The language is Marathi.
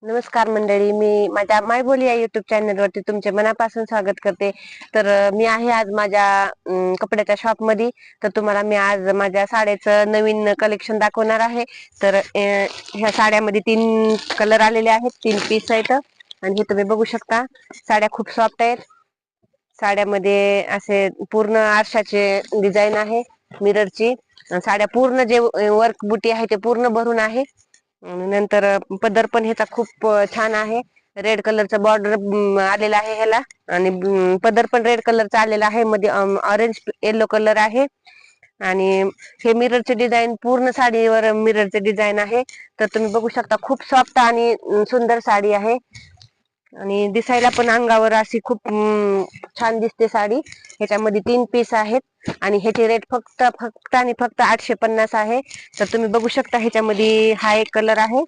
नमस्कार मंडळी, मी माझ्या मायबोली या युट्यूब चॅनल वरती तुमचे मनापासून स्वागत करते. तर मी आहे आज माझ्या कपड्याच्या शॉप मध्ये. तर तुम्हाला मी आज माझ्या साड्याचं नवीन कलेक्शन दाखवणार आहे. तर ह्या साड्यामध्ये 3 कलर आलेले आहेत, 3 पीस आहेत. आणि हे तुम्ही बघू शकता, साड्या खूप सॉफ्ट आहेत. साड्यामध्ये असे पूर्ण आरशाचे डिझाईन आहे, मिररची. साड्या पूर्ण जे वर्क बुटी आहे ते पूर्ण भरून आहे. नंतर पदर पण ह्याचा खूप छान आहे. रेड कलरचा बॉर्डर आलेला आहे ह्याला. आणि पदर पण रेड कलरचा आलेला आहे, मध्ये ऑरेंज येलो कलर आहे. आणि हे मिररचे डिझाईन, पूर्ण साडीवर मिररचे डिझाईन आहे. तर तुम्ही बघू शकता, खूप सॉफ्ट आणि सुंदर साडी आहे. आणि दिसायला पण अंगावर अशी खूप छान दिसते साडी. ह्याच्यामध्ये 3 पीस आहेत आणि ह्याची रेट फक्त फक्त आणि फक्त 850 आहे. तर तुम्ही बघू शकता, ह्याच्यामध्ये हा एक कलर आहे.